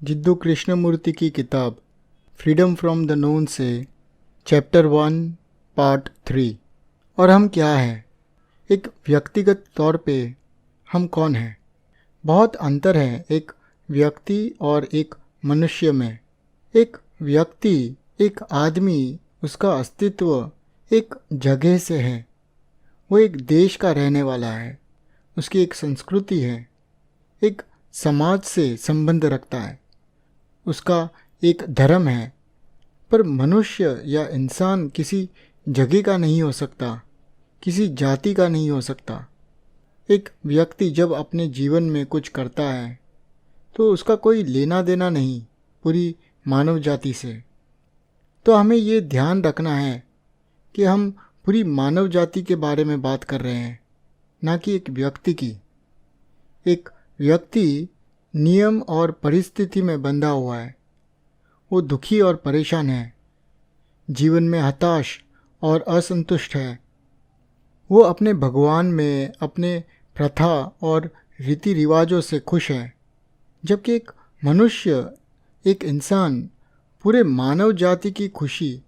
जिद्दू कृष्णमूर्ति की किताब freedom from the known से चैप्टर 1 पार्ट 3। और हम क्या हैं? एक व्यक्तिगत तौर पे हम कौन हैं? बहुत अंतर है एक व्यक्ति और एक मनुष्य में। एक व्यक्ति, एक आदमी, उसका अस्तित्व एक जगह से है। वो एक देश का रहने वाला है। उसकी एक संस्कृति है, एक समाज से संबंध रखता है, उसका एक धर्म है। पर मनुष्य या इंसान किसी जगह का नहीं हो सकता, किसी जाति का नहीं हो सकता। एक व्यक्ति जब अपने जीवन में कुछ करता है तो उसका कोई लेना देना नहीं पूरी मानव जाति से। तो हमें ये ध्यान रखना है कि हम पूरी मानव जाति के बारे में बात कर रहे हैं, ना कि एक व्यक्ति की। एक व्यक्ति नियम और परिस्थिति में बंधा हुआ है। वो दुखी और परेशान है, जीवन में हताश और असंतुष्ट है। वो अपने भगवान में, अपने प्रथा और रीति रिवाजों से खुश है। जबकि एक मनुष्य, एक इंसान पूरे मानव जाति की खुशी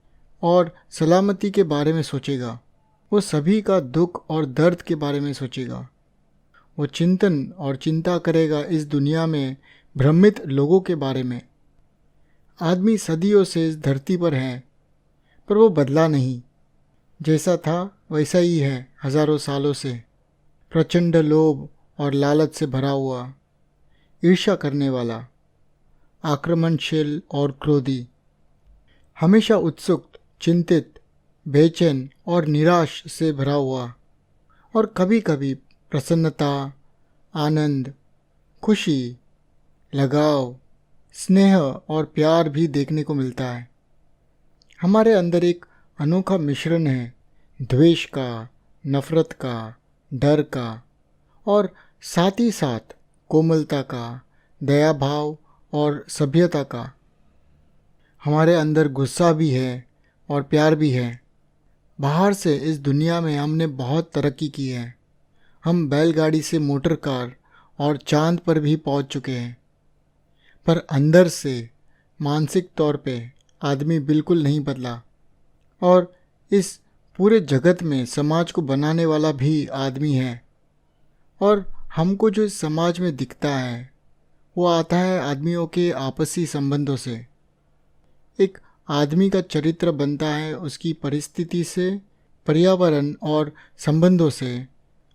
और सलामती के बारे में सोचेगा। वो सभी का दुख और दर्द के बारे में सोचेगा। वो चिंतन और चिंता करेगा इस दुनिया में भ्रमित लोगों के बारे में। आदमी सदियों से इस धरती पर है, पर वो बदला नहीं। जैसा था वैसा ही है हजारों सालों से। प्रचंड लोभ और लालच से भरा हुआ, ईर्ष्या करने वाला, आक्रमणशील और क्रोधी, हमेशा उत्सुक, चिंतित, बेचैन और निराश से भरा हुआ। और कभी कभी प्रसन्नता, आनंद, खुशी, लगाव, स्नेह और प्यार भी देखने को मिलता है। हमारे अंदर एक अनोखा मिश्रण है, द्वेष का, नफरत का, डर का और साथ ही साथ कोमलता का, दया भाव और सभ्यता का। हमारे अंदर गुस्सा भी है और प्यार भी है। बाहर से इस दुनिया में हमने बहुत तरक्की की है। हम बैलगाड़ी से मोटर कार और चांद पर भी पहुंच चुके हैं। पर अंदर से मानसिक तौर पे आदमी बिल्कुल नहीं बदला। और इस पूरे जगत में समाज को बनाने वाला भी आदमी है। और हमको जो इस समाज में दिखता है वो आता है आदमियों के आपसी संबंधों से। एक आदमी का चरित्र बनता है उसकी परिस्थिति से, पर्यावरण और संबंधों से,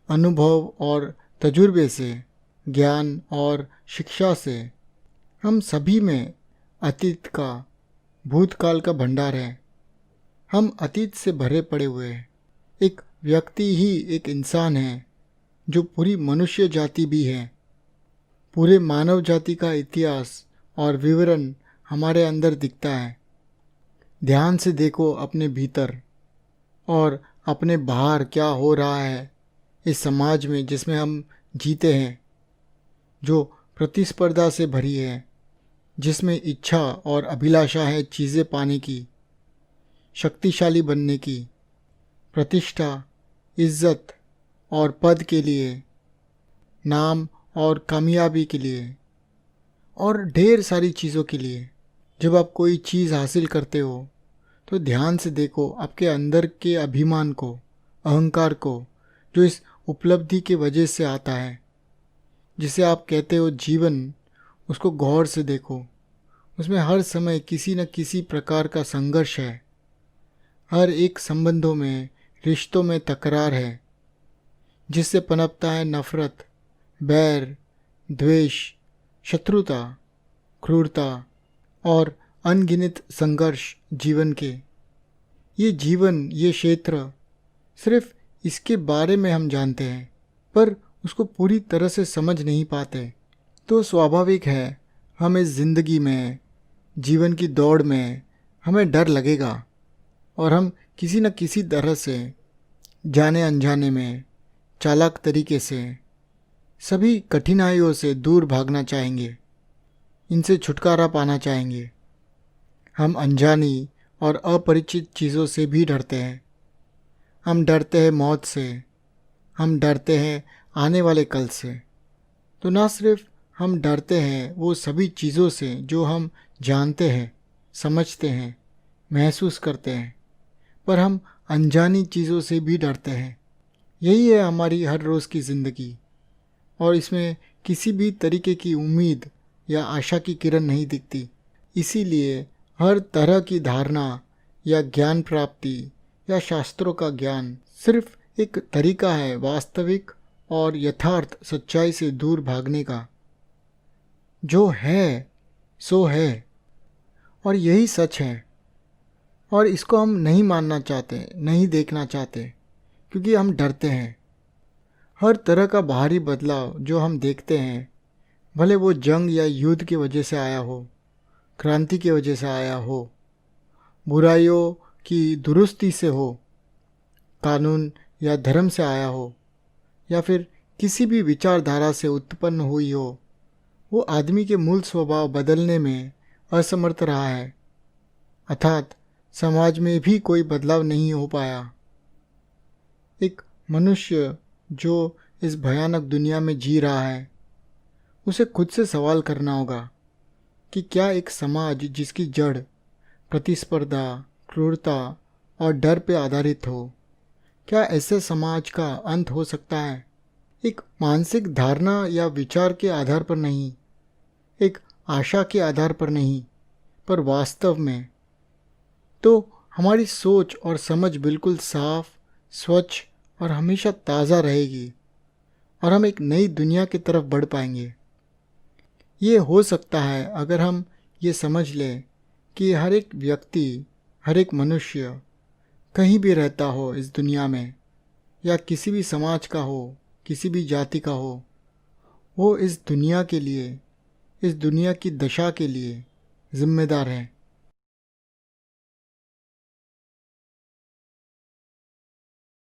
अनुभव और तजुर्बे से, ज्ञान और शिक्षा से। हम सभी में अतीत का, भूतकाल का भंडार है। हम अतीत से भरे पड़े हुए हैं। एक व्यक्ति ही एक इंसान है जो पूरी मनुष्य जाति भी है। पूरे मानव जाति का इतिहास और विवरण हमारे अंदर दिखता है। ध्यान से देखो अपने भीतर और अपने बाहर क्या हो रहा है इस समाज में जिसमें हम जीते हैं, जो प्रतिस्पर्धा से भरी है, जिसमें इच्छा और अभिलाषा है चीज़ें पाने की, शक्तिशाली बनने की, प्रतिष्ठा, इज्जत और पद के लिए, नाम और कामयाबी के लिए और ढेर सारी चीज़ों के लिए। जब आप कोई चीज़ हासिल करते हो तो ध्यान से देखो आपके अंदर के अभिमान को, अहंकार को, जो इस उपलब्धि के वजह से आता है, जिसे आप कहते हो जीवन। उसको गौर से देखो। उसमें हर समय किसी न किसी प्रकार का संघर्ष है। हर एक संबंधों में, रिश्तों में तकरार है, जिससे पनपता है नफरत, बैर, द्वेष, शत्रुता, क्रूरता और अनगिनत संघर्ष जीवन के। ये जीवन, ये क्षेत्र, सिर्फ इसके बारे में हम जानते हैं, पर उसको पूरी तरह से समझ नहीं पाते। तो स्वाभाविक है हम इस ज़िंदगी में, जीवन की दौड़ में हमें डर लगेगा और हम किसी न किसी तरह से, जाने अनजाने में, चालाक तरीके से सभी कठिनाइयों से दूर भागना चाहेंगे, इनसे छुटकारा पाना चाहेंगे। हम अनजानी और अपरिचित चीज़ों से भी डरते हैं। हम डरते हैं मौत से, हम डरते हैं आने वाले कल से। तो ना सिर्फ हम डरते हैं वो सभी चीज़ों से जो हम जानते हैं, समझते हैं, महसूस करते हैं, पर हम अनजानी चीज़ों से भी डरते हैं। यही है हमारी हर रोज़ की ज़िंदगी, और इसमें किसी भी तरीके की उम्मीद या आशा की किरण नहीं दिखती। इसीलिए हर तरह की धारणा या ज्ञान प्राप्ति या शास्त्रों का ज्ञान सिर्फ एक तरीका है वास्तविक और यथार्थ सच्चाई से दूर भागने का। जो है सो है, और यही सच है, और इसको हम नहीं मानना चाहते, नहीं देखना चाहते, क्योंकि हम डरते हैं। हर तरह का बाहरी बदलाव जो हम देखते हैं, भले वो जंग या युद्ध की वजह से आया हो, क्रांति की वजह से आया हो, बुराइयों की दुरुस्ती से हो, कानून या धर्म से आया हो, या फिर किसी भी विचारधारा से उत्पन्न हुई हो, वो आदमी के मूल स्वभाव बदलने में असमर्थ रहा है, अर्थात समाज में भी कोई बदलाव नहीं हो पाया। एक मनुष्य जो इस भयानक दुनिया में जी रहा है, उसे खुद से सवाल करना होगा कि क्या एक समाज जिसकी जड़ प्रतिस्पर्धा, क्रूरता और डर पर आधारित हो, क्या ऐसे समाज का अंत हो सकता है? एक मानसिक धारणा या विचार के आधार पर नहीं, एक आशा के आधार पर नहीं, पर वास्तव में। तो हमारी सोच और समझ बिल्कुल साफ, स्वच्छ और हमेशा ताज़ा रहेगी, और हम एक नई दुनिया की तरफ बढ़ पाएंगे। ये हो सकता है अगर हम ये समझ लें कि हर एक व्यक्ति, हर एक मनुष्य कहीं भी रहता हो इस दुनिया में, या किसी भी समाज का हो, किसी भी जाति का हो, वो इस दुनिया के लिए, इस दुनिया की दशा के लिए जिम्मेदार है।